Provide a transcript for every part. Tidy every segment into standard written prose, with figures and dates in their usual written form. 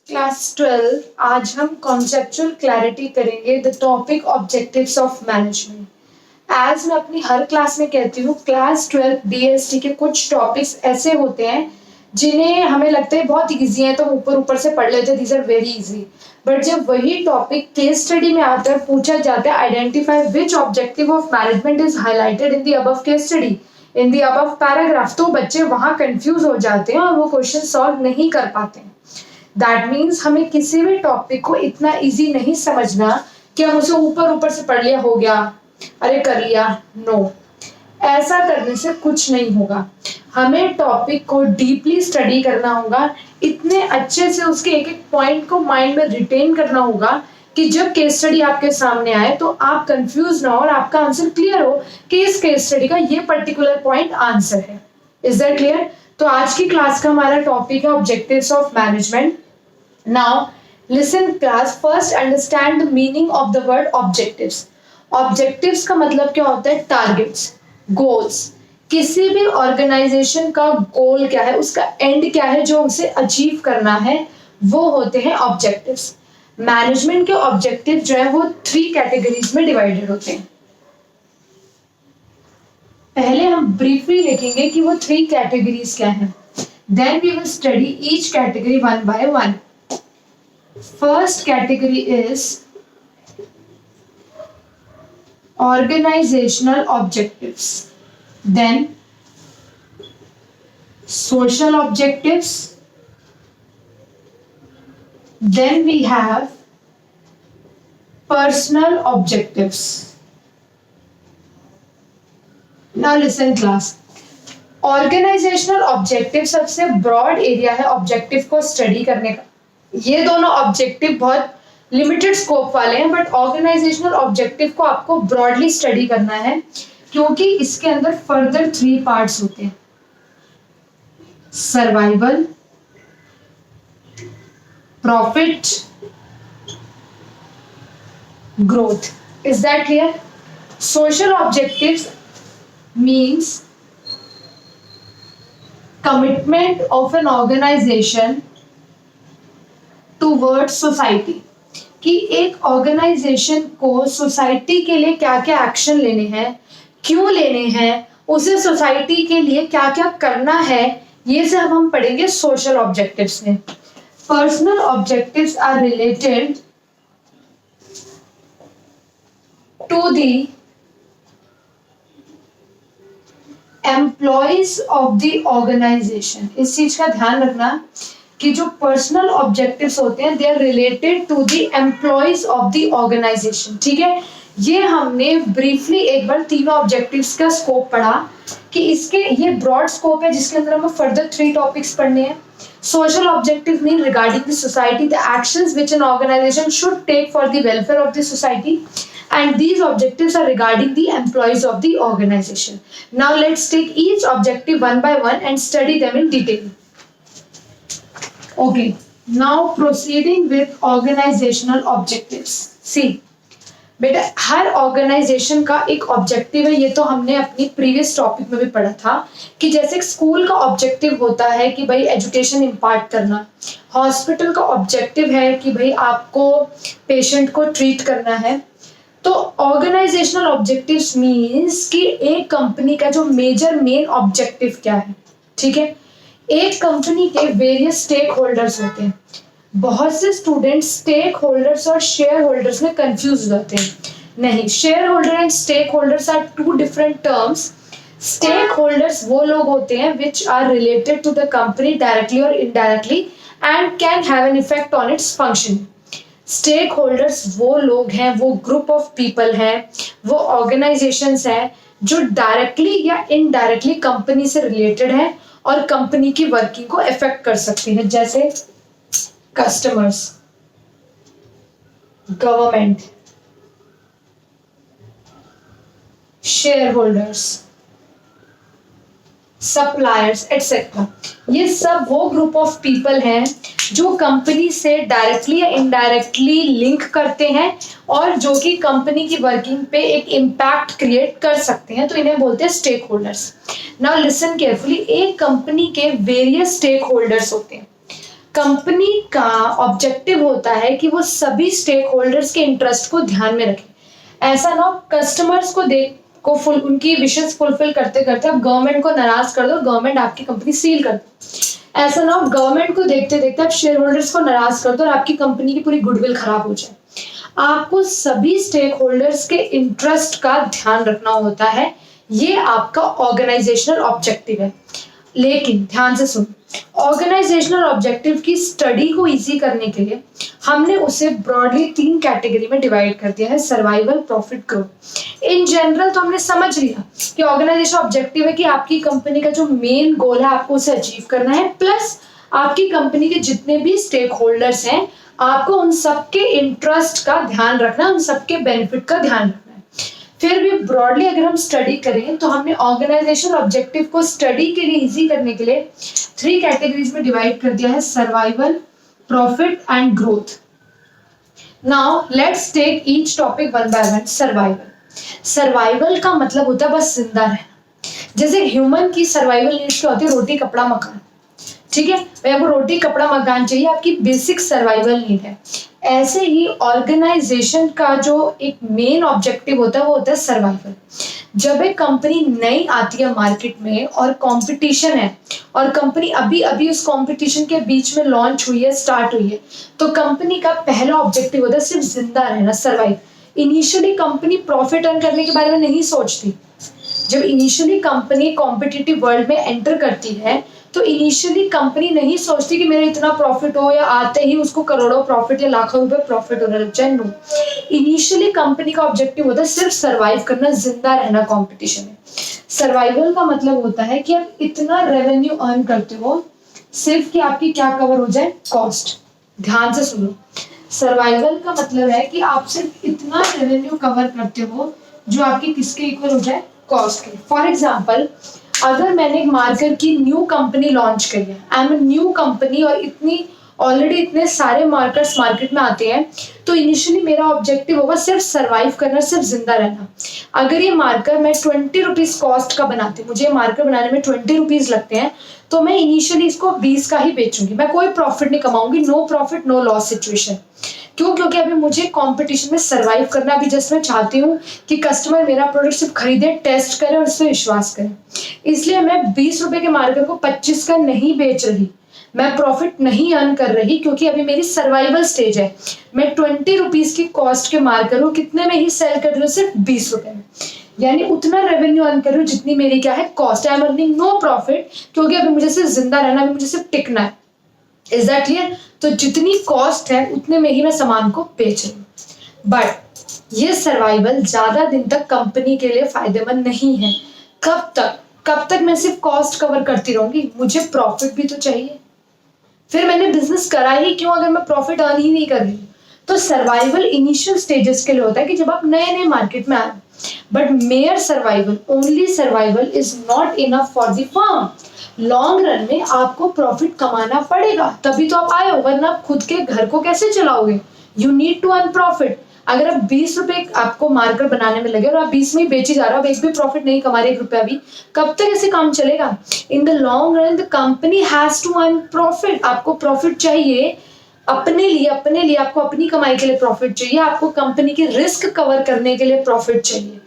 Class 12 आज हम conceptual clarity करेंगे the topic objectives of management. As मैं अपनी हर क्लास में कहती हूँ, क्लास 12 डीएसटी के कुछ टॉपिक्स ऐसे होते हैं जिन्हें हमें लगता है बहुत इजी है तो ऊपर ऊपर से पढ़ लेते हैं, these are very easy. But जब वही टॉपिक केस स्टडी में आता है, पूछा जाता है identify which objective of management is highlighted in the above case study in the above paragraph, तो बच्चे वहां कंफ्यूज हो जाते हैं और वो क्वेश्चन सॉल्व नहीं कर पाते हैं। दैट मीन्स हमें किसी भी टॉपिक को इतना इजी नहीं समझना कि हम उसे ऊपर ऊपर से पढ़ लिया, हो गया, अरे कर लिया। नो, ऐसा करने से कुछ नहीं होगा। हमें टॉपिक को डीपली स्टडी करना होगा, इतने अच्छे से उसके एक एक पॉइंट को माइंड में रिटेन करना होगा कि जब केस स्टडी आपके सामने आए तो आप कंफ्यूज ना हो और आपका आंसर क्लियर हो कि इस केस स्टडी का ये पर्टिकुलर पॉइंट आंसर है। Is that clear? तो आज की क्लास का हमारा टॉपिक है objectives of management. Now, listen class, first understand the meaning of the word objectives. Objectives का मतलब क्या होता है? Targets, goals. किसी भी ऑर्गेनाइजेशन का गोल क्या है, उसका एंड क्या है जो उसे अचीव करना है, वो होते हैं ऑब्जेक्टिव्स। मैनेजमेंट के ऑब्जेक्टिव जो है वो 3 कैटेगरीज में डिवाइडेड होते हैं। पहले हम ब्रीफली देखेंगे कि वो 3 कैटेगरीज क्या हैं, then we will study each category one by one. First category is organizational objectives, then social objectives, then we have personal objectives. Now listen class, organizational objective सबसे broad area है objective को study करने का। ये दोनों objective बहुत limited scope वाले हैं, बट ऑर्गेनाइजेशनल ऑब्जेक्टिव को आपको ब्रॉडली स्टडी करना है क्योंकि इसके अंदर फर्दर 3 पार्ट्स होते हैं, survival, profit, growth. Is that clear? Social objectives means commitment of an organisation toward society, कि एक ऑर्गेनाइजेशन को सोसाइटी के लिए क्या क्या एक्शन लेने हैं, क्यों लेने हैं, उसे सोसाइटी के लिए क्या क्या करना है, ये सब हम पढ़ेंगे सोशल ऑब्जेक्टिव्स में। Personal objectives are related to the employees of the organisation. इस चीज का ध्यान रखना कि जो पर्सनल ऑब्जेक्टिव्स होते हैं they are related to the employees of the organisation. ठीक है, ये हमने ब्रीफली एक बार तीनों ऑब्जेक्टिव्स का स्कोप पढ़ा कि इसके ये ब्रॉड स्कोप है जिसके अंदर हमें फर्दर 3 टॉपिक्स पढ़ने हैं। Social objective mean regarding the society, the actions which an organisation should take for the welfare of the society, and these objectives are regarding the employees of the organization. Now let's take each objective one by one and study them in detail. Okay, now proceeding with organizational objectives. See, बेटा हर organisation का एक objective है, ये तो हमने अपनी previous topic में भी पढ़ा था कि जैसे स्कूल का ऑब्जेक्टिव होता है कि भाई एजुकेशन इम्पार्ट करना, हॉस्पिटल का ऑब्जेक्टिव है कि भाई आपको पेशेंट को ट्रीट करना है। तो ऑर्गेनाइजेशनल ऑब्जेक्टिव्स मींस कि एक कंपनी का जो मेजर मेन ऑब्जेक्टिव क्या है। ठीक है, एक कंपनी के वेरियस स्टेक होल्डर्स होते हैं। बहुत से स्टूडेंट्स स्टेक होल्डर्स और शेयर होल्डर्स में कंफ्यूज होते हैं। नहीं, shareholder and stakeholders are 2 different terms. Stakeholders वो लोग होते हैं which are related to the company directly और indirectly and can have an effect on its function. Stakeholders वो लोग हैं, वो ग्रुप ऑफ पीपल हैं, वो ऑर्गेनाइजेशंस हैं जो डायरेक्टली या इनडायरेक्टली कंपनी से रिलेटेड है और कंपनी की वर्किंग को इफेक्ट कर सकती है, जैसे customers, government, share holders, suppliers etcetera. ये सब वो ग्रुप ऑफ पीपल हैं जो कंपनी से डायरेक्टली या इनडायरेक्टली लिंक करते हैं और जो कि कंपनी की वर्किंग पे एक इम्पैक्ट क्रिएट कर सकते हैं, तो इन्हें बोलते हैं stakeholders. Now listen carefully, एक कंपनी के वेरियस स्टेक होल्डर्स होते हैं। कंपनी का ऑब्जेक्टिव होता है कि वो सभी स्टेक होल्डर्स के इंटरेस्ट को ध्यान में रखे। ऐसा ना हो कस्टमर्स को उनकी विशेस फुलफिल करते करते आप गवर्नमेंट को नाराज कर दो, गवर्नमेंट आपकी कंपनी सील कर दो। ऐसा ना हो गवर्नमेंट को देखते देखते आप शेयर होल्डर्स को नाराज कर दो और आपकी कंपनी की पूरी गुडविल खराब हो जाए। आपको सभी स्टेक होल्डर्स के इंटरेस्ट का ध्यान रखना होता है, ये आपका ऑर्गेनाइजेशनल ऑब्जेक्टिव है। लेकिन ध्यान से सुनो, ऑर्गेनाइजेशनल ऑब्जेक्टिव की स्टडी को इजी करने के लिए हमने उसे ब्रॉडली 3 कैटेगरी में डिवाइड कर दिया है, survival, profit, growth. In general तो हमने समझ लिया कि ऑर्गेनाइजेशन ऑब्जेक्टिव है कि आपकी कंपनी का जो मेन गोल है आपको उसे अचीव करना है, प्लस आपकी कंपनी के जितने भी स्टेक होल्डर्स हैं आपको उन सबके इंटरेस्ट का ध्यान रखना है, उन सबके बेनिफिट का ध्यान रखना है। फिर भी ब्रॉडली अगर हम स्टडी करें तो हमने ऑर्गेनाइजेशन ऑब्जेक्टिव को स्टडी के लिए इजी करने के लिए 3 कैटेगरीज में डिवाइड कर दिया है, survival, profit and growth. Now let's take each topic one by one. Survival का मतलब होता है बस जिंदा रहना। जैसे ह्यूमन की सर्वाइवल नीड्स क्या होती है, रोटी कपड़ा मकान, ठीक है, भाई आपको रोटी कपड़ा मकान चाहिए, आपकी बेसिक सर्वाइवल नीड है। ऐसे ही ऑर्गेनाइजेशन का जो एक मेन ऑब्जेक्टिव होता है वो होता है सर्वाइवल। जब एक कंपनी नई आती है मार्केट में और कंपटीशन है और कंपनी अभी अभी उस कंपटीशन के बीच में लॉन्च हुई है, स्टार्ट हुई है, तो कंपनी का पहला ऑब्जेक्टिव होता है सिर्फ जिंदा रहना, survive. Initially company profit earn करने के बारे में नहीं सोचती। जब इनिशियली कंपनी कॉम्पिटिटिव वर्ल्ड में एंटर करती है तो इनिशियली कंपनी नहीं सोचती कि मेरा इतना प्रॉफिट हो या आते ही उसको करोड़ों प्रॉफिट या लाखों रुपए प्रॉफिट होने लग जाए। नो, इनिशियली कंपनी का ऑब्जेक्टिव होता है सिर्फ सर्वाइव करना, जिंदा रहना कंपटीशन में। सर्वाइवल का मतलब होता है कि आप इतना रेवेन्यू अर्न करते हो सिर्फ कि आपकी क्या कवर हो जाए, कॉस्ट। ध्यान से सुनो, सर्वाइवल का मतलब है कि आप सिर्फ इतना रेवेन्यू कवर करते हो जो आपकी किसके इक्वल हो जाए, कॉस्ट के। फॉर एग्जाम्पल, अगर मैंने एक मार्कर की न्यू कंपनी लॉन्च करी है, आई एम न्यू कंपनी और इतने सारे मार्कर्स मार्केट में आते हैं, तो इनिशियली मेरा ऑब्जेक्टिव होगा सिर्फ सर्वाइव करना, सिर्फ जिंदा रहना। अगर ये मार्कर मैं 20 रुपीज कॉस्ट का बनाती हूँ, मुझे मार्कर बनाने में 20 रुपीज लगते हैं, तो मैं इनिशियली इसको 20 का ही बेचूंगी, मैं कोई प्रॉफिट नहीं कमाऊंगी। No profit no loss situation. क्यों? क्योंकि अभी मुझे कंपटीशन में सर्वाइव करना। अभी जस्ट मैं चाहती हूँ कि कस्टमर मेरा प्रोडक्ट सिर्फ खरीदे, टेस्ट करे और इस पर विश्वास करे। इसलिए मैं 20 रुपए के मार्कर को 25 का नहीं बेच रही, मैं प्रॉफिट नहीं अर्न कर रही, क्योंकि अभी मेरी सर्वाइवल स्टेज है। मैं 20 रुपीज की कॉस्ट के मार्कर को कितने में ही सेल कर रही हूँ, सिर्फ 20 रुपए में, यानी उतना रेवेन्यू अर्न कर रही हूँ जितनी मेरी क्या है, cost. I am earning no profit, क्योंकि अभी मुझे सिर्फ जिंदा रहना, अभी मुझे सिर्फ टिकना है। Is that clear? तो जितनी कॉस्ट है उतने में ही मैं सामान को बेच रही हूँ। बट ये सर्वाइवल ज्यादा दिन तक कंपनी के लिए फायदेमंद नहीं है। कब तक मैं सिर्फ कॉस्ट कवर करती रहूंगी, मुझे प्रॉफिट भी तो चाहिए। फिर मैंने बिजनेस करा ही क्यों अगर मैं प्रॉफिट अर्न ही नहीं कर रही? तो सर्वाइवल इनिशियल स्टेजेस के लिए होता है कि जब आप नए नए मार्केट में आए। But mayor survival, only survival is not enough for the firm. Long run में आपको प्रॉफिट कमाना पड़ेगा, तभी तो आप आए हो, वरना आप खुद के घर को कैसे चलाओगे? You need to earn profit. अगर आप 20 रुपए आपको मार्कर बनाने में लगे और आप 20 में ही बेची जा रहे हो, एक भी प्रॉफिट नहीं कमा रहे, 1 रुपया भी, कब तक ऐसे काम चलेगा? In the long run the company has to earn profit. आपको प्रॉफिट चाहिए अपने लिए आपको अपनी कमाई के लिए प्रॉफिट चाहिए, आपको कंपनी की रिस्क कवर करने के लिए प्रॉफिट चाहिए।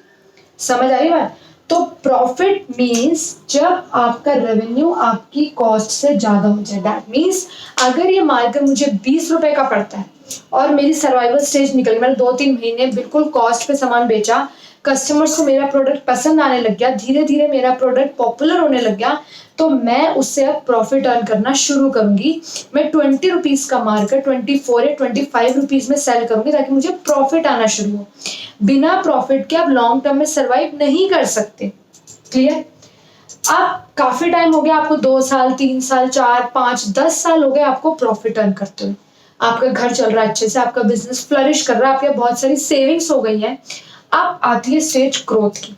समझ आई बात? तो प्रॉफिट मीन्स जब आपका रेवेन्यू आपकी कॉस्ट से ज्यादा हो जाए। दैट मीन्स अगर ये मार्कर मुझे 20 रुपए का पड़ता है और मेरी सर्वाइवल स्टेज निकल गई, मैंने 2-3 महीने बिल्कुल कॉस्ट पे सामान बेचा, कस्टमर्स को मेरा प्रोडक्ट पसंद आने लग गया, धीरे धीरे मेरा प्रोडक्ट पॉपुलर होने लग गया, तो मैं उससे अब प्रॉफिट अर्न करना शुरू करूंगी। मैं 20 रुपीज का मार्कर 24 या 25 रुपीज में सेल करूंगी ताकि मुझे प्रॉफिट आना शुरू हो। बिना प्रॉफिट के आप लॉन्ग टर्म में सर्वाइव नहीं कर सकते। क्लियर? अब काफी टाइम हो गया आपको, 2 साल 3 साल 4 5 10 साल हो गए आपको प्रॉफिट अर्न करते हुए, आपका घर चल रहा है अच्छे से, आपका बिजनेस फ्लरिश कर रहा है, आपके बहुत सारी सेविंग्स हो गई है। अब आती है स्टेज ग्रोथ की।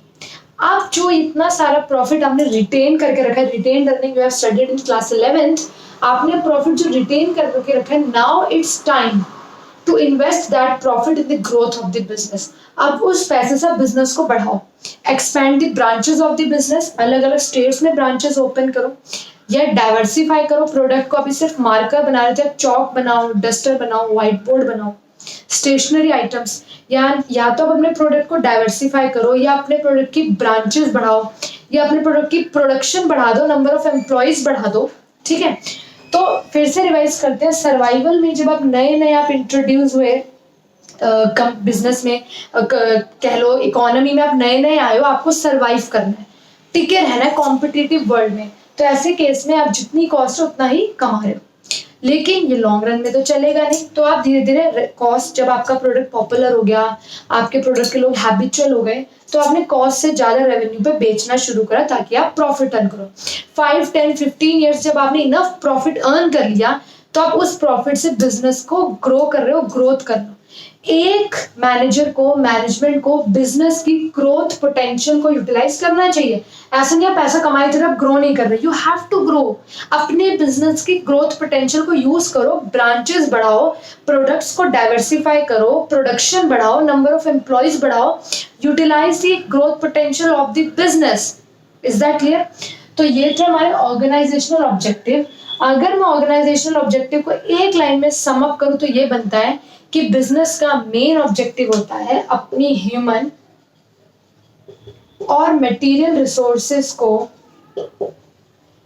आप जो इतना सारा प्रॉफिट आपने रिटेन करके रखा है, retain earning you have studied in class 11th, आपने प्रॉफिट जो रिटेन करके रखा है, now it's time to invest that profit in the growth of the business. अब उस पैसे से बिजनेस को बढ़ाओ, expand the branches of the business, अलग अलग स्टेट्स में ब्रांचेस ओपन करो, या डाइवर्सिफाई करो प्रोडक्ट को। अभी सिर्फ मार्कर बना रहे थे, अब चौक बनाओ, डस्टर बनाओ, व्हाइट बोर्ड बनाओ, स्टेशनरी आइटम्स। या तो अपने प्रोडक्ट को डाइवर्सिफाई करो, या अपने प्रोडक्ट की ब्रांचेस बढ़ाओ, या अपने प्रोडक्ट की प्रोडक्शन बढ़ा दो, नंबर ऑफ एम्प्लॉयज बढ़ा दो। ठीक है, तो फिर से रिवाइज करते हैं। सर्वाइवल में जब आप नए आप इंट्रोड्यूस हुए बिजनेस में, कह लो इकोनॉमी में आप नए आए हो, आपको सर्वाइव करना है, टिके रहना है कॉम्पिटिटिव वर्ल्ड में। तो ऐसे केस में आप जितनी कॉस्ट है उतना ही कमा रहे हो, लेकिन ये लॉन्ग रन में तो चलेगा नहीं। तो आप धीरे धीरे कॉस्ट, जब आपका प्रोडक्ट पॉपुलर हो गया, आपके प्रोडक्ट के लोग हैबिचुअल हो गए, तो आपने कॉस्ट से ज्यादा रेवेन्यू पे बेचना शुरू करा ताकि आप प्रॉफिट अर्न करो। 5, 10, 15 ईयर्स जब आपने इनफ प्रॉफिट अर्न कर लिया, तो आप उस प्रॉफिट से बिजनेस को ग्रो कर रहे हो, ग्रोथ कर रहे हो। एक मैनेजर को, मैनेजमेंट को बिजनेस की ग्रोथ पोटेंशियल को यूटिलाइज करना चाहिए। ऐसा नहीं आप पैसा कमाए थे आप ग्रो नहीं कर रहे, यू हैव टू ग्रो। अपने बिजनेस की ग्रोथ पोटेंशियल को यूज करो, ब्रांचेस बढ़ाओ, प्रोडक्ट्स को डाइवर्सिफाई करो, प्रोडक्शन बढ़ाओ, नंबर ऑफ एम्प्लॉयज बढ़ाओ, utilise the growth potential of the business. Is that clear? तो ये थे हमारे ऑर्गेनाइजेशनल ऑब्जेक्टिव। अगर मैं ऑर्गेनाइजेशनल ऑब्जेक्टिव को एक लाइन में सम अप करूं तो ये बनता है कि बिजनेस का मेन ऑब्जेक्टिव होता है अपनी ह्यूमन और मटेरियल रिसोर्सेज को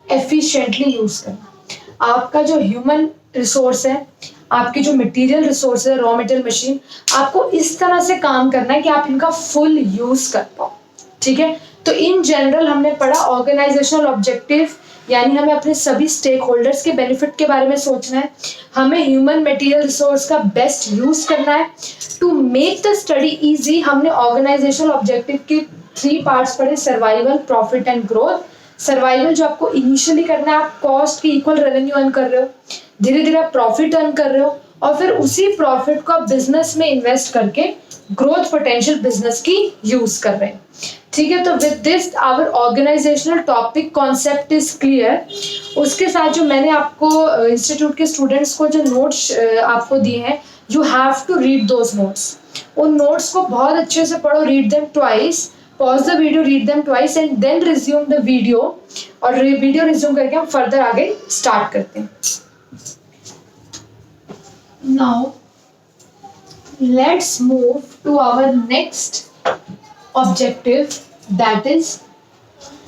एफिशिएंटली यूज करना। आपका जो ह्यूमन रिसोर्स है, आपकी जो मटेरियल रिसोर्स है, रॉ मटेरियल मशीन, आपको इस तरह से काम करना है कि आप इनका फुल यूज कर पाओ। ठीक है, तो इन जनरल हमने पढ़ा ऑर्गेनाइजेशनल ऑब्जेक्टिव, यानी हमें अपने सभी स्टेक होल्डर्स के बेनिफिट के बारे में सोचना है, हमें ह्यूमन मटेरियल रिसोर्स का बेस्ट यूज करना है। To make the study easy, हमने ऑर्गेनाइजेशनल ऑब्जेक्टिव के 3 पार्ट्स पढ़े, survival, profit and growth. Survival जो आपको इनिशियली करना है, आप कॉस्ट की इक्वल रेवेन्यू अर्न कर रहे हो, धीरे धीरे आप प्रॉफिट अर्न कर रहे हो, और फिर उसी प्रॉफिट को आप बिजनेस में इन्वेस्ट करके ग्रोथ पोटेंशियल बिजनेस की यूज कर रहे हैं। ठीक है, तो with this our organisational topic concept is clear. उसके साथ जो मैंने आपको इंस्टीट्यूट के स्टूडेंट्स को जो नोट्स आपको दिए हैं, you have to read those notes. उन नोट्स को बहुत अच्छे से पढ़ो, read them twice, pause the video, read them twice and then resume the video. और वीडियो रिज्यूम करके हम फर्दर आगे स्टार्ट करते हैं। Now let's move to our next objective, that is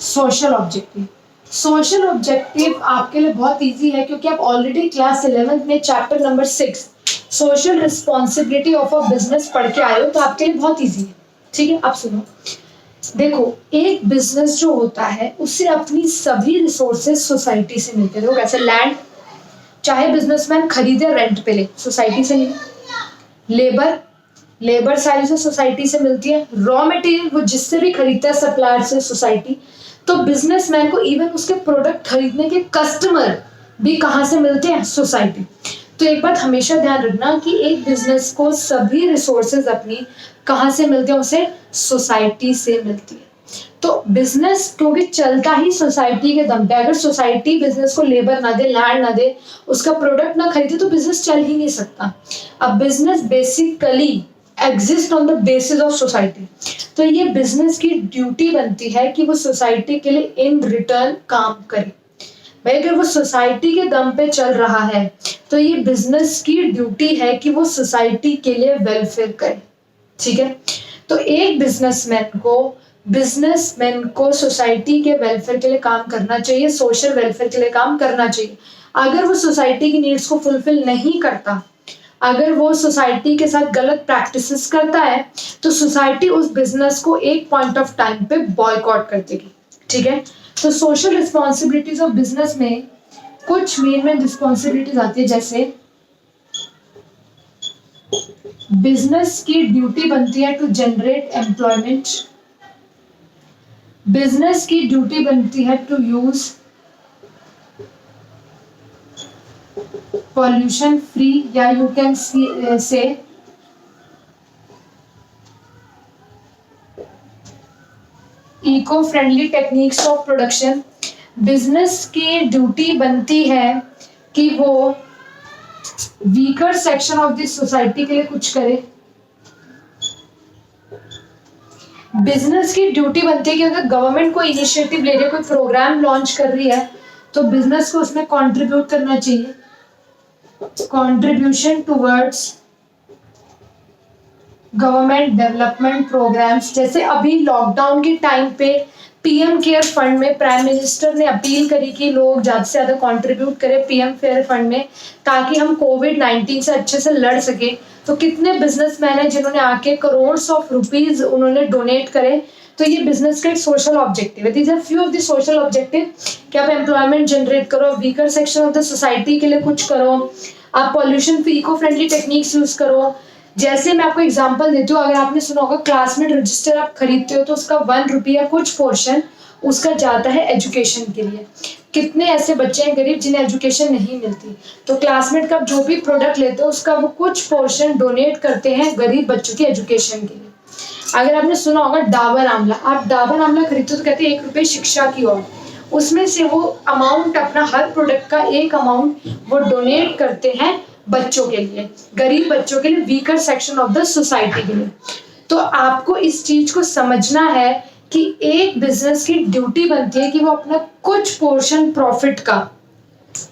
social objective. Social objective आपके लिए बहुत easy है, क्योंकि आप ऑलरेडी क्लास 11th में chapter number 6 social responsibility of a business पढ़ के आए हो, तो आपके लिए बहुत इजी है। ठीक है, आप सुनो, देखो एक बिजनेस जो होता है उससे अपनी सभी रिसोर्सेज सोसाइटी से मिलते हैं। देखो कैसे, लैंड चाहे बिजनेसमैन खरीदे रेंट पे ले, सोसाइटी से मिले, लेबर सारी से सोसाइटी से मिलती है, रॉ मटेरियल वो जिससे भी खरीदता है सप्लायर से, सोसाइटी। तो बिजनेसमैन को इवन उसके प्रोडक्ट खरीदने के कस्टमर भी कहाँ से मिलते हैं? सोसाइटी। तो एक बात हमेशा ध्यान रखना कि एक बिजनेस को सभी रिसोर्सेज अपनी कहाँ से मिलते हैं? उसे सोसाइटी से मिलती है। तो बिजनेस क्योंकि चलता ही सोसाइटी के दम पे, अगर सोसाइटी बिजनेस को लेबर ना दे, लैंड ना दे, उसका प्रोडक्ट ना खरीदे, तो बिजनेस चल ही नहीं सकता। अब business basically exist on the basis of society. तो ये बिजनेस की ड्यूटी बनती है कि वो सोसाइटी के लिए इन रिटर्न काम करे। भाई अगर वो सोसाइटी के दम पे चल रहा है, तो ये बिजनेस की ड्यूटी है कि वो सोसाइटी के लिए वेलफेयर करे। ठीक है, तो एक बिजनेसमैन को सोसाइटी के वेलफेयर के लिए काम करना चाहिए, सोशल वेलफेयर के लिए काम करना चाहिए। अगर वो सोसाइटी की नीड्स को फुलफिल नहीं करता, अगर वो सोसाइटी के साथ गलत प्रैक्टिसेस करता है, तो सोसाइटी उस बिजनेस को एक पॉइंट ऑफ टाइम पे बॉयकॉट कर देगी। ठीक है, तो सोशल रिस्पॉन्सिबिलिटीज ऑफ बिजनेस में कुछ मेन रिस्पॉन्सिबिलिटीज आती है, जैसे बिजनेस की ड्यूटी बनती है टू जनरेट एम्प्लॉयमेंट, बिजनेस की ड्यूटी बनती है टू यूज pollution free, या you can say eco friendly techniques of production। Business की ड्यूटी बनती है कि वो weaker section of this society के लिए कुछ करे। बिजनेस की ड्यूटी बनती है कि अगर गवर्नमेंट कोई इनिशिएटिव ले रही है, कोई प्रोग्राम लॉन्च कर रही है, तो बिजनेस को उसमें कंट्रीब्यूट करना चाहिए, contribution towards government development programmes. जैसे अभी लॉकडाउन के टाइम पे पीएम केयर फंड में प्राइम मिनिस्टर ने अपील करी कि लोग ज़्यादा से ज़्यादा कंट्रीब्यूट करें पीएम केयर फंड में, ताकि हम कोविड-19 से अच्छे से लड़ सके। तो कितने बिजनेसमैन हैं जिन्होंने आके करोड़ ऑफ रुपीज उन्होंने डोनेट करे। तो ये बिजनेस का एक सोशल ऑब्जेक्टिव है। These are few of the social objective कि आप एम्प्लॉयमेंट जनरेट करो, weaker section of the society के लिए कुछ करो, आप pollution free eco friendly techniques use करो। जैसे मैं आपको एग्जांपल देती हूँ, अगर आपने सुना होगा क्लासमेट रजिस्टर आप खरीदते हो तो उसका 1 रुपया कुछ पोर्शन उसका जाता है एजुकेशन के लिए। कितने ऐसे बच्चे हैं गरीब जिन्हें एजुकेशन नहीं मिलती, तो क्लासमेट का जो भी प्रोडक्ट लेते हो उसका वो कुछ पोर्शन डोनेट करते हैं गरीब बच्चों की एजुकेशन के लिए। अगर आपने सुना होगा डाबर आंवला, आप डाबर आंवला खरीदते हो तो कहते हैं 1 रुपये शिक्षा की ओर, उसमें से वो अमाउंट अपना हर प्रोडक्ट का एक अमाउंट वो डोनेट करते हैं बच्चों के लिए, गरीब बच्चों के लिए, weaker section of the society के लिए। तो आपको इस चीज को समझना है कि एक बिजनेस की ड्यूटी बनती है कि वो अपना कुछ पोर्शन प्रॉफिट का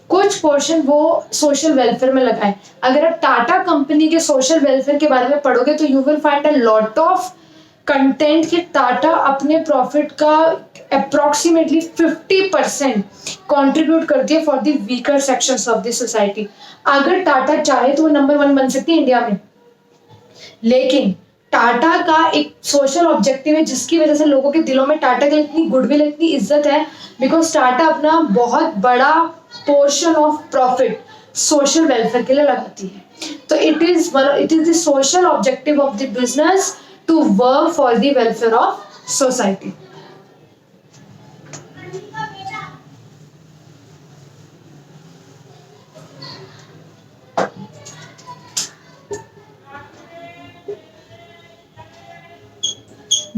कुछ पोर्शन वो सोशल वेलफेयर में लगाए। अगर आप टाटा कंपनी के सोशल वेलफेयर के बारे में पढ़ोगे तो you will find a lot of content कि टाटा अपने प्रॉफिट का अप्रोक्सीमेटली 50% कंट्रीब्यूट करती है for the weaker sections of the society. अगर टाटा चाहे तो वो नंबर 1 बन सकती है इंडिया में, लेकिन टाटा का एक सोशल ऑब्जेक्टिव है जिसकी वजह से लोगों के दिलों में टाटा के लिए इतनी गुडविल, इतनी इज्जत है, बिकॉज टाटा अपना बहुत बड़ा portion of profit social welfare के लिए लगाती है। तो it is the social objective of the business to work for the welfare of society.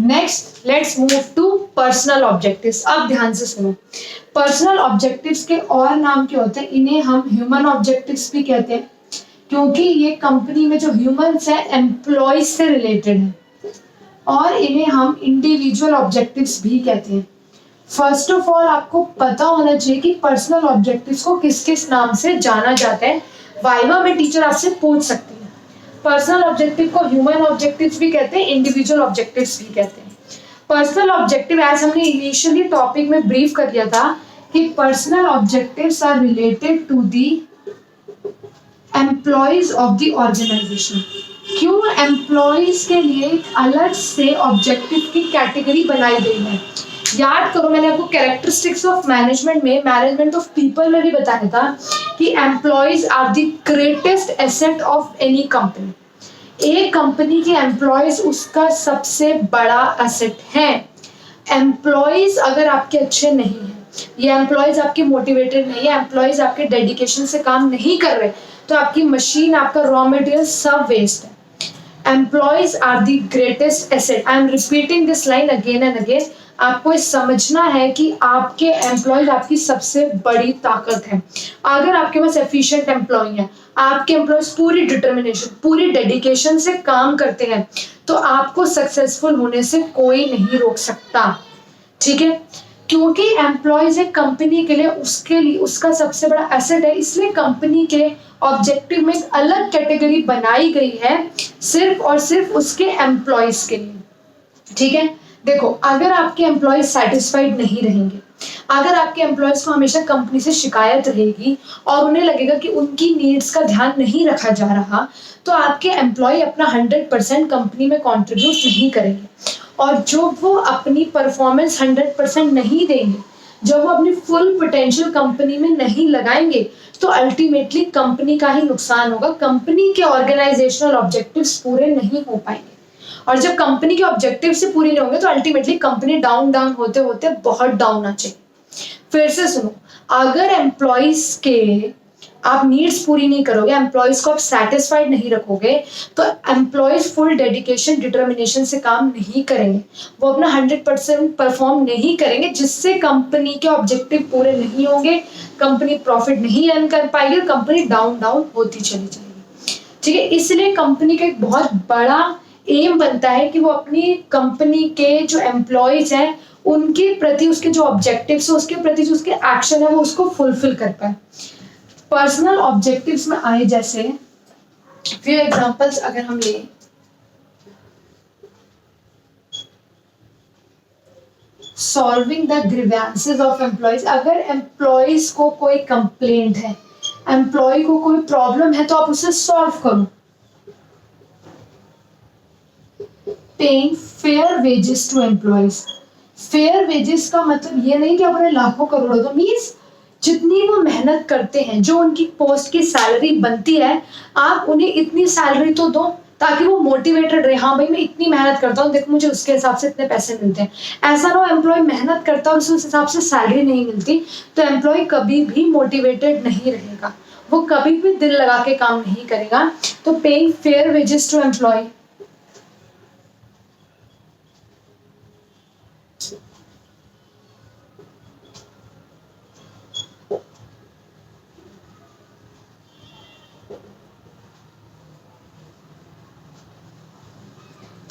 Next let's move to personal objectives. अब ध्यान से सुनो, पर्सनल ऑब्जेक्टिव्स के और नाम क्या होते हैं, इन्हें हम ह्यूमन ऑब्जेक्टिव्स भी कहते हैं, क्योंकि ये कंपनी में जो ह्यूमंस हैं एम्प्लॉयज से रिलेटेड है, और इन्हें हम इंडिविजुअल ऑब्जेक्टिव्स भी कहते हैं। फर्स्ट ऑफ ऑल आपको पता होना चाहिए कि पर्सनल ऑब्जेक्टिव्स को किस किस नाम से जाना जाता है। वाइवा में टीचर आपसे पूछ सकती है। पर्सनल ऑब्जेक्टिव को ह्यूमन ऑब्जेक्टिव्स भी कहते हैं, इंडिविजुअल ऑब्जेक्टिव्स भी कहते हैं। पर्सनल ऑब्जेक्टिव एज हमने इनिशियली टॉपिक में ब्रीफ कर दिया था कि personal objectives are related to the employees of the organisation. क्यों एम्प्लॉयज के लिए एक अलग से ऑब्जेक्टिव की कैटेगरी बनाई गई है? याद करो, मैंने आपको कैरेक्टरिस्टिक्स ऑफ मैनेजमेंट में, मैनेजमेंट ऑफ पीपल में भी बताया था कि employees are the greatest asset of any company. एक कंपनी के एम्प्लॉयज उसका सबसे बड़ा एसेट है। एम्प्लॉयज अगर आपके अच्छे नहीं हैं, ये एम्प्लॉयज आपके मोटिवेटेड नहीं है, एम्प्लॉयज आपके डेडिकेशन से काम नहीं कर रहे, तो आपकी मशीन, आपका रॉ मटेरियल सब वेस्ट है। Employees are the greatest asset. I am repeating this line again and again. आपको समझना है कि आपके एम्प्लॉयज आपकी सबसे बड़ी ताकत है। अगर आपके पास एफिशिएंट एम्प्लॉय है, आपके एम्प्लॉयज पूरी डिटर्मिनेशन, पूरी डेडिकेशन से काम करते हैं, तो आपको सक्सेसफुल होने से कोई नहीं रोक सकता। ठीक है, क्योंकि एम्प्लॉयज एक कंपनी के लिए, उसके लिए उसका सबसे बड़ा एसेट है, इसलिए कंपनी के ऑब्जेक्टिव में एक अलग कैटेगरी बनाई गई है सिर्फ और सिर्फ उसके एम्प्लॉयज के लिए। ठीक है, देखो, अगर आपके एम्प्लॉयज सेटिस्फाइड नहीं रहेंगे, अगर आपके एम्प्लॉयज को हमेशा कंपनी से शिकायत रहेगी और उन्हें लगेगा कि उनकी नीड्स का ध्यान नहीं रखा जा रहा, तो आपके एम्प्लॉय अपना 100% कंपनी में कंट्रीब्यूट नहीं करेंगे। और जो वो अपनी परफॉर्मेंस 100% नहीं देंगे, जब वो अपनी फुल पोटेंशियल कंपनी में नहीं लगाएंगे, तो अल्टीमेटली कंपनी का ही नुकसान होगा। कंपनी के ऑर्गेनाइजेशनल ऑब्जेक्टिव्स पूरे नहीं हो पाएंगे, और जब कंपनी के ऑब्जेक्टिव से पूरी नहीं होंगे तो अल्टीमेटली कंपनी डाउन डाउन होते होते बहुत डाउन आ जाएगी। फिर से सुनो, अगर एम्प्लॉयज के आप नीड्स पूरी नहीं करोगे, एम्प्लॉयज को आप सेटिस्फाइड नहीं रखोगे, तो एम्प्लॉयज फुल डेडिकेशन, डिटर्मिनेशन से काम नहीं करेंगे, वो अपना 100% परफॉर्म नहीं करेंगे, जिससे कंपनी के ऑब्जेक्टिव पूरे नहीं होंगे, कंपनी प्रॉफिट नहीं अर्न कर पाएगी, कंपनी डाउन डाउन होती चली जाएगी। ठीक है, इसलिए कंपनी का एक बहुत बड़ा एम बनता है कि वो अपनी कंपनी के जो एम्प्लॉयज हैं उनके प्रति उसके जो ऑब्जेक्टिव्स है उसके प्रति जो उसके एक्शन है वो उसको फुलफिल कर पाए। पर्सनल ऑब्जेक्टिव्स में आए जैसे फिर एग्जांपल्स अगर हम लें, solving the grievances of employees, अगर एम्प्लॉयज को कोई कंप्लेंट है, एम्प्लॉय को कोई प्रॉब्लम है तो आप उसे सॉल्व करो। Paying fair wages to employees, fair wages का मतलब ये नहीं कि आप उन्हें लाखों करोड़ों दो, मीन्स जितनी वो मेहनत करते हैं, जो उनकी पोस्ट की सैलरी बनती है, आप उन्हें इतनी सैलरी तो दो ताकि वो मोटिवेटेड रहे, हाँ भाई मैं इतनी मेहनत करता हूँ, देखो मुझे उसके हिसाब से इतने पैसे मिलते हैं। ऐसा ना हो एम्प्लॉय मेहनत करता है और उस हिसाब से सैलरी नहीं मिलती, तो एम्प्लॉय कभी भी मोटिवेटेड नहीं रहेगा, वो कभी भी दिल लगा के काम नहीं करेगा। तो paying fair wages to employee,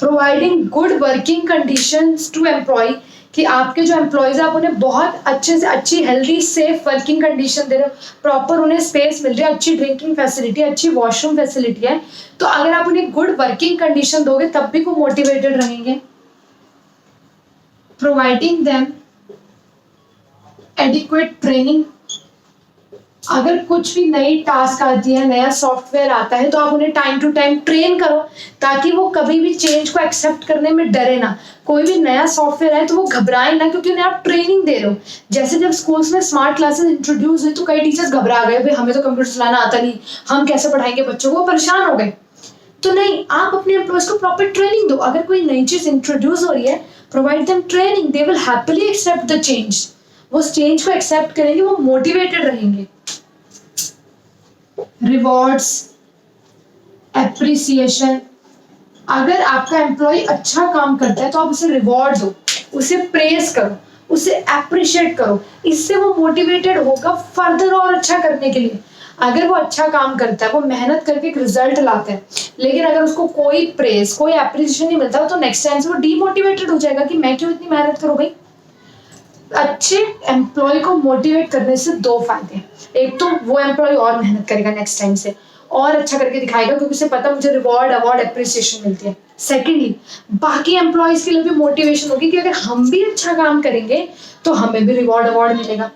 providing good working conditions to employee, कि आपके जो एम्प्लॉयज आप उन्हें बहुत अच्छे से अच्छी हेल्दी सेफ वर्किंग कंडीशन दे रहे हो, प्रॉपर उन्हें स्पेस मिल रही है, अच्छी ड्रिंकिंग फैसिलिटी, अच्छी वॉशरूम फैसिलिटी है, तो अगर आप उन्हें गुड वर्किंग कंडीशन दोगे तब भी वो मोटिवेटेड रहेंगे। प्रोवाइडिंग देम एडिक्वेट ट्रेनिंग, अगर कुछ भी नई टास्क आती है, नया सॉफ्टवेयर आता है, तो आप उन्हें टाइम टू टाइम ट्रेन करो ताकि वो कभी भी चेंज को एक्सेप्ट करने में डरे ना। कोई भी नया सॉफ्टवेयर आए तो वो घबराए ना, क्योंकि उन्हें आप ट्रेनिंग दे रहे हो। जैसे जब स्कूल्स में स्मार्ट क्लासेस इंट्रोड्यूस हुई तो कई टीचर्स घबरा गए, भाई हमें तो कंप्यूटर चलाना आता नहीं, हम कैसे पढ़ाएंगे बच्चों को, परेशान हो गए। तो नहीं, आप अपने एम्प्लॉयज को प्रॉपर ट्रेनिंग दो। अगर कोई नई चीज इंट्रोड्यूस हो रही है, provide them training, they will happily accept the change, वो चेंज को एक्सेप्ट करेंगे, वो मोटिवेटेड रहेंगे। रिवॉर्ड्स, एप्रिसिएशन, अगर आपका एम्प्लॉय अच्छा काम करता है तो आप उसे रिवॉर्ड दो, उसे प्रेज करो, उसे अप्रिशिएट करो, इससे वो मोटिवेटेड होगा फर्दर और अच्छा करने के लिए। अगर वो अच्छा काम करता है, वो मेहनत करके एक रिजल्ट लाता है, लेकिन अगर उसको कोई प्रेज, कोई एप्रिसिएशन नहीं मिलता तो नेक्स्ट टाइम से वो डीमोटिवेटेड हो जाएगा कि मैं क्यों इतनी मेहनत करूं भाई। अच्छे एम्प्लॉय को मोटिवेट करने से दो फायदे हैं, एक तो वो एम्प्लॉय और मेहनत करेगा नेक्स्ट टाइम से और अच्छा करके दिखाएगा, क्योंकि उसे पता मुझे रिवॉर्ड अवार्ड एप्रिसिएशन मिलती है। सेकेंडली, बाकी एम्प्लॉयज के लिए भी मोटिवेशन होगी कि अगर हम भी अच्छा काम करेंगे तो हमें भी रिवॉर्ड अवार्ड मिलेगा।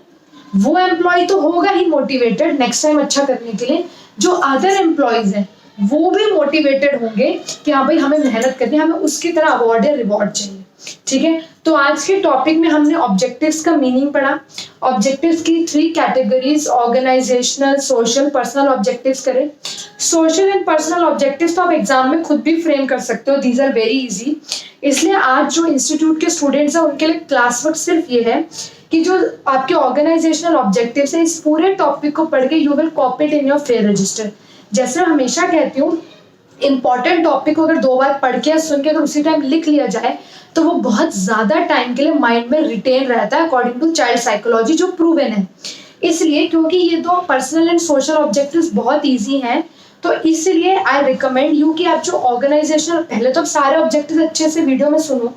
वो एम्प्लॉय तो होगा ही मोटिवेटेड नेक्स्ट टाइम अच्छा करने के लिए, जो अदर एम्प्लॉयज हैं वो भी मोटिवेटेड होंगे कि हाँ भाई हमें मेहनत करनी है, हमें उसकी तरह अवार्ड या रिवॉर्ड चाहिए। ठीक है, तो आज के टॉपिक में हमने ऑब्जेक्टिव्स का मीनिंग पढ़ा, ऑब्जेक्टिव्स की 3 categories, organisational, social, personal objectives करें। सोशल एंड पर्सनल ऑब्जेक्टिव्स तो आप एग्जाम में खुद भी फ्रेम कर सकते हो, दीज आर वेरी इजी। इसलिए आज जो इंस्टीट्यूट के स्टूडेंट्स हैं उनके लिए क्लास वर्क सिर्फ ये है कि जो आपके ऑर्गेनाइजेशनल ऑब्जेक्टिव्स है, इस पूरे टॉपिक को पढ़ के you will copy it in your fair register. जैसे मैं हमेशा कहती हूँ, इंपॉर्टेंट टॉपिक को अगर 2 बार पढ़ के या सुन के अगर उसी टाइम लिख लिया जाए तो वो बहुत ज्यादा टाइम के लिए माइंड में रिटेन रहता है, अकॉर्डिंग टू चाइल्ड साइकोलॉजी, जो प्रूवन है। इसलिए क्योंकि ये 2 पर्सनल एंड सोशल ऑब्जेक्टिव्स बहुत इजी हैं, तो इसलिए आई रिकमेंड यू कि आप जो ऑर्गेनाइजेशनल, पहले तो आप सारे ऑब्जेक्टिव्स अच्छे से वीडियो में सुनो,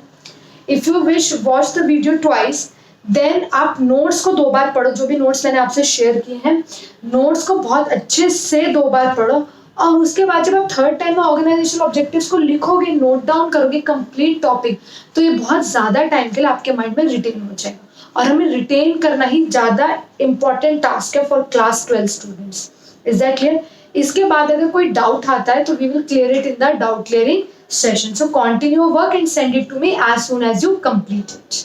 if you wish watch the video twice, then आप नोट्स को 2 बार पढ़ो, जो भी नोट्स मैंने आपसे शेयर किए हैं नोट्स को बहुत अच्छे से 2 बार पढ़ो, और उसके बाद जब आप थर्ड टाइम में ऑर्गेनाइजेशनल ऑब्जेक्टिव्स को लिखोगे, नोट डाउन करोगे कंप्लीट टॉपिक, तो ये बहुत ज्यादा टाइम के लिए आपके माइंड में रिटेन हो जाएगा। और हमें रिटेन करना ही ज्यादा इंपॉर्टेंट टास्क है for class 12 students. Is that clear? इसके बाद अगर कोई डाउट आता है तो we will clear it in the doubt clearing session. So continue work and send it to me as soon as you complete it.